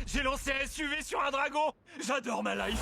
J'ai lancé un SUV sur un dragon. J'adore ma life.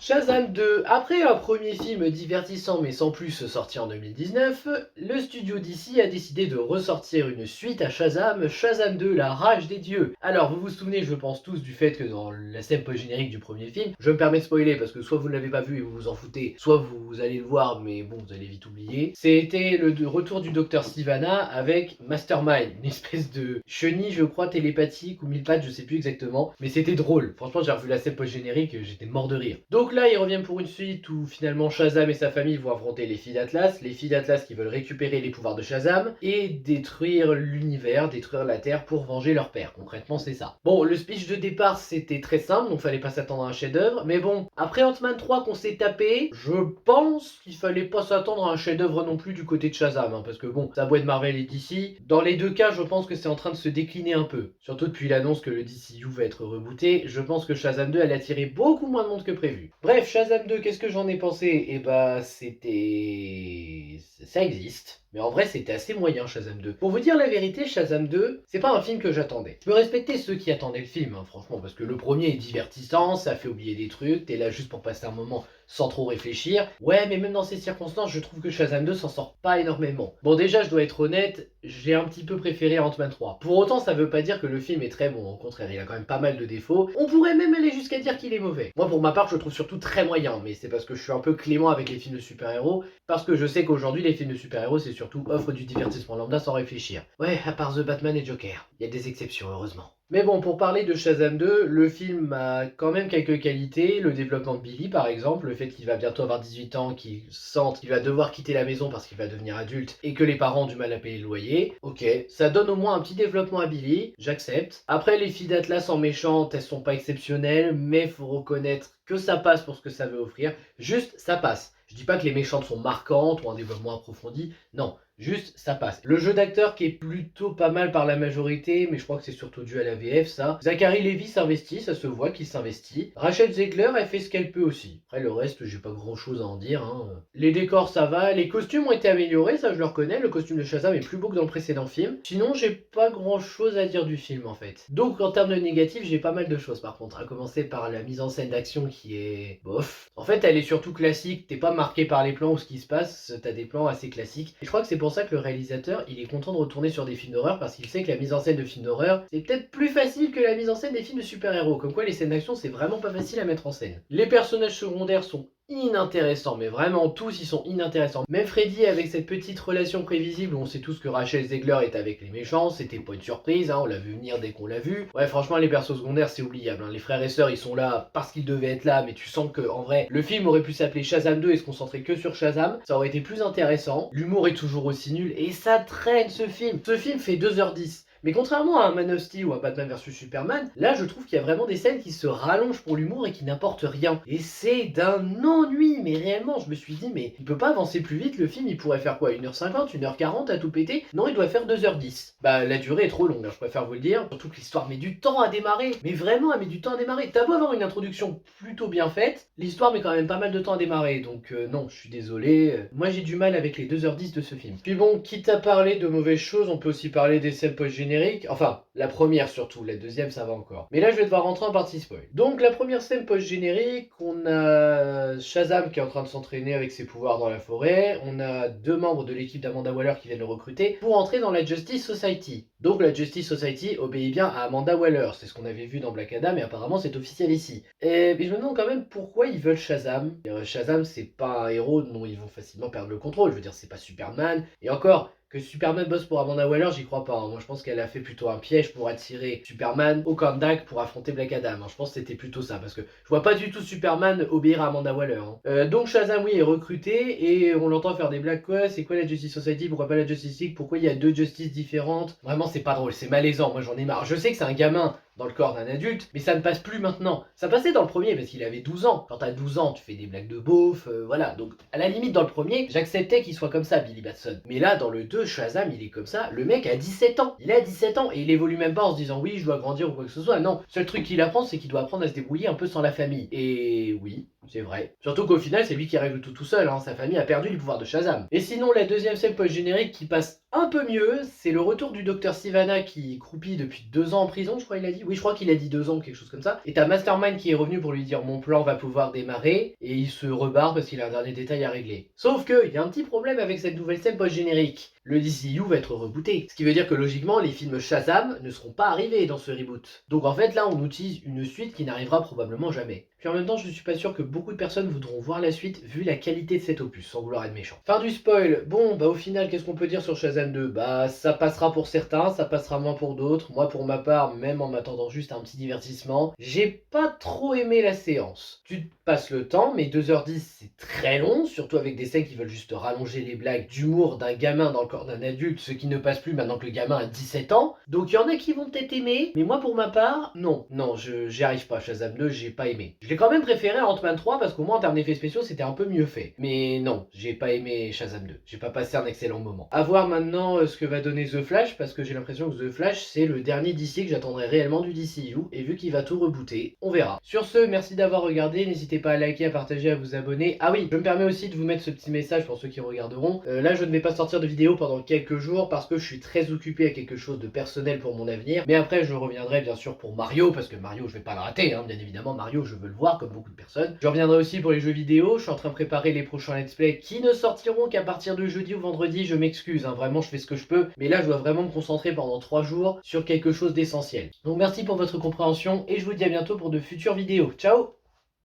Shazam 2, après un premier film divertissant mais sans plus sorti en 2019, le studio DC a décidé de ressortir une suite à Shazam, Shazam 2, la rage des dieux. Alors vous vous souvenez, je pense tous, du fait que dans la scène post-générique du premier film, je me permets de spoiler parce que soit vous ne l'avez pas vu et vous vous en foutez, soit vous allez le voir mais bon, vous allez vite oublier. C'était le retour du docteur Sivana avec Mastermind, une espèce de chenille je crois télépathique ou mille pattes, je sais plus exactement, mais c'était drôle. Franchement j'ai revu la scène post-générique, j'étais mort de rire. Donc là, il revient pour une suite où finalement Shazam et sa famille vont affronter les filles d'Atlas qui veulent récupérer les pouvoirs de Shazam et détruire l'univers, détruire la Terre pour venger leur père. Concrètement, c'est ça. Bon, le speech de départ, c'était très simple, donc fallait pas s'attendre à un chef-d'œuvre. Mais bon, après Ant-Man 3 qu'on s'est tapé, je pense qu'il fallait pas s'attendre à un chef-d'œuvre non plus du côté de Shazam, hein, parce que bon, ça a beau être Marvel et DC, dans les deux cas, je pense que c'est en train de se décliner un peu. Surtout depuis l'annonce que le DCU va être rebooté, je pense que Shazam 2 allait attirer beaucoup moins de monde que prévu. Bref, Shazam 2, qu'est-ce que j'en ai pensé? Eh bah, c'était... ça existe. Mais en vrai, c'était assez moyen, Shazam 2. Pour vous dire la vérité, Shazam 2, c'est pas un film que j'attendais. Je peux respecter ceux qui attendaient le film, hein, franchement, parce que le premier est divertissant, ça fait oublier des trucs, t'es là juste pour passer un moment sans trop réfléchir. Ouais, mais même dans ces circonstances, je trouve que Shazam 2 s'en sort pas énormément. Bon, déjà, je dois être honnête, j'ai un petit peu préféré Ant-Man 3. Pour autant, ça veut pas dire que le film est très bon, au contraire, il a quand même pas mal de défauts. On pourrait même aller jusqu'à dire qu'il est mauvais. Moi, pour ma part, je le trouve surtout très moyen, mais c'est parce que je suis un peu clément avec les films de super-héros, parce que je sais qu'aujourd'hui, les films de super-héros, c'est surtout offre du divertissement lambda sans réfléchir. Ouais, à part The Batman et Joker. Il y a des exceptions, heureusement. Mais bon, pour parler de Shazam 2, le film a quand même quelques qualités. Le développement de Billy, par exemple, le fait qu'il va bientôt avoir 18 ans, qu'il sente qu'il va devoir quitter la maison parce qu'il va devenir adulte et que les parents ont du mal à payer le loyer. Ok, ça donne au moins un petit développement à Billy, j'accepte. Après, les filles d'Atlas en méchante, elles sont pas exceptionnelles, mais faut reconnaître que ça passe pour ce que ça veut offrir. Juste, ça passe. Je dis pas que les méchantes sont marquantes ou un développement approfondi, non. Juste, ça passe. Le jeu d'acteur qui est plutôt pas mal par la majorité, mais je crois que c'est surtout dû à la VF, ça. Zachary Levi s'investit, ça se voit qu'il s'investit. Rachel Zegler, elle fait ce qu'elle peut aussi. Après, le reste, j'ai pas grand chose à en dire, hein. Les décors, ça va. Les costumes ont été améliorés, ça je le reconnais. Le costume de Shazam est plus beau que dans le précédent film. Sinon, j'ai pas grand chose à dire du film, en fait. Donc, en termes de négatifs, j'ai pas mal de choses, par contre. À commencer par la mise en scène d'action qui est bof. En fait, elle est surtout classique. T'es pas marqué par les plans ou ce qui se passe. T'as des plans assez classiques. Et je crois que c'est pour ça que le réalisateur, il est content de retourner sur des films d'horreur parce qu'il sait que la mise en scène de films d'horreur, c'est peut-être plus facile que la mise en scène des films de super-héros. Comme quoi, les scènes d'action, c'est vraiment pas facile à mettre en scène. Les personnages secondaires sont inintéressants, mais vraiment tous ils sont inintéressants. Même Freddy avec cette petite relation prévisible où on sait tous que Rachel Zegler est avec les méchants, c'était pas une surprise, hein, on l'a vu venir dès qu'on l'a vu. Ouais, franchement, les persos secondaires c'est oubliable, hein. Les frères et sœurs ils sont là parce qu'ils devaient être là, mais tu sens que en vrai le film aurait pu s'appeler Shazam 2 et se concentrer que sur Shazam, ça aurait été plus intéressant. L'humour est toujours aussi nul et ça traîne ce film. Ce film fait 2h10. Mais contrairement à un Man of Steel ou un Batman vs Superman, là je trouve qu'il y a vraiment des scènes qui se rallongent pour l'humour et qui n'apportent rien. Et c'est d'un ennui, mais réellement je me suis dit mais il peut pas avancer plus vite, le film il pourrait faire quoi, 1h50, 1h40 à tout péter? Non, il doit faire 2h10. Bah la durée est trop longue, hein, je préfère vous le dire, surtout que l'histoire met du temps à démarrer. Mais vraiment elle met du temps à démarrer. T'as beau avoir une introduction plutôt bien faite, l'histoire met quand même pas mal de temps à démarrer, donc non, je suis désolé. Moi j'ai du mal avec les 2h10 de ce film. Puis bon, quitte à parler de mauvaises choses, on peut aussi parler des scènes post-génériques. Enfin, la première surtout, la deuxième ça va encore. Mais là je vais devoir rentrer en partie spoil. Donc la première scène post-générique, on a Shazam qui est en train de s'entraîner avec ses pouvoirs dans la forêt, on a deux membres de l'équipe d'Amanda Waller qui viennent le recruter pour entrer dans la Justice Society. Donc la Justice Society obéit bien à Amanda Waller, c'est ce qu'on avait vu dans Black Adam et apparemment c'est officiel ici. Et je me demande quand même pourquoi ils veulent Shazam. Shazam c'est pas un héros dont ils vont facilement perdre le contrôle, je veux dire c'est pas Superman, et encore... Que Superman bosse pour Amanda Waller, j'y crois pas, hein. Moi je pense qu'elle a fait plutôt un piège pour attirer Superman au Kandak pour affronter Black Adam, hein. Je pense que c'était plutôt ça, parce que je vois pas du tout Superman obéir à Amanda Waller, hein. Donc Shazam oui est recruté et on l'entend faire des blagues, quoi, c'est quoi la Justice Society, pourquoi pas la Justice League, pourquoi il y a deux justices différentes. Vraiment c'est pas drôle, c'est malaisant, moi j'en ai marre. Je sais que c'est un gamin dans le corps d'un adulte, mais ça ne passe plus maintenant. Ça passait dans le premier parce qu'il avait 12 ans. Quand t'as 12 ans, tu fais des blagues de beauf, voilà. Donc à la limite dans le premier, j'acceptais qu'il soit comme ça, Billy Batson. Mais là dans le 2, Shazam il est comme ça, le mec a 17 ans. Il a 17 ans et il évolue même pas en se disant oui je dois grandir ou quoi que ce soit. Non, seul truc qu'il apprend c'est qu'il doit apprendre à se débrouiller un peu sans la famille. Et oui, c'est vrai. Surtout qu'au final c'est lui qui règle tout seul, hein. Sa famille a perdu les pouvoirs de Shazam. Et sinon la deuxième scène post-générique qui passe un peu mieux, c'est le retour du docteur Sivana qui croupit depuis 2 ans en prison, je crois il a dit. Oui, je crois qu'il a dit 2 ans, quelque chose comme ça. Et t'as Mastermind qui est revenu pour lui dire mon plan va pouvoir démarrer, et il se rebarre parce qu'il a un dernier détail à régler. Sauf que, il y a un petit problème avec cette nouvelle scène post-générique. Le DCU va être rebooté. Ce qui veut dire que logiquement, les films Shazam ne seront pas arrivés dans ce reboot. Donc en fait, là, on utilise une suite qui n'arrivera probablement jamais. Puis en même temps, je suis pas sûr que beaucoup de personnes voudront voir la suite vu la qualité de cet opus, sans vouloir être méchant. Fin du spoil. Bon, bah au final, qu'est-ce qu'on peut dire sur Shazam 2? Bah ça passera pour certains, ça passera moins pour d'autres. Moi pour ma part, même en m'attendant juste à un petit divertissement, j'ai pas trop aimé la séance. Tu te passes le temps, mais 2h10 c'est très long, surtout avec des scènes qui veulent juste rallonger les blagues d'humour d'un gamin dans le corps d'un adulte, ce qui ne passe plus maintenant que le gamin a 17 ans. Donc il y en a qui vont peut-être aimer, mais moi pour ma part, non. Non, j'y arrive pas. Shazam 2, j'ai pas aimé. Je l'ai quand même préféré à Ant-Man 3 parce qu'au moins en termes d'effets spéciaux c'était un peu mieux fait. Mais non, j'ai pas aimé Shazam 2. J'ai pas passé un excellent moment. A voir maintenant ce que va donner The Flash parce que j'ai l'impression que The Flash c'est le dernier DC que j'attendrai réellement du DCU et vu qu'il va tout rebooter, on verra. Sur ce, merci d'avoir regardé, n'hésitez pas à liker, à partager, à vous abonner. Ah oui, je me permets aussi de vous mettre ce petit message pour ceux qui regarderont. Là je ne vais pas sortir de vidéo pendant quelques jours parce que je suis très occupé à quelque chose de personnel pour mon avenir. Mais après je reviendrai bien sûr pour Mario parce que Mario je vais pas le rater, hein, bien évidemment Mario je veux le voir comme beaucoup de personnes. Je reviendrai aussi pour les jeux vidéo, je suis en train de préparer les prochains let's play qui ne sortiront qu'à partir de jeudi ou vendredi, je m'excuse, hein, vraiment je fais ce que je peux, mais là je dois vraiment me concentrer pendant 3 jours sur quelque chose d'essentiel. Donc merci pour votre compréhension et je vous dis à bientôt pour de futures vidéos. Ciao!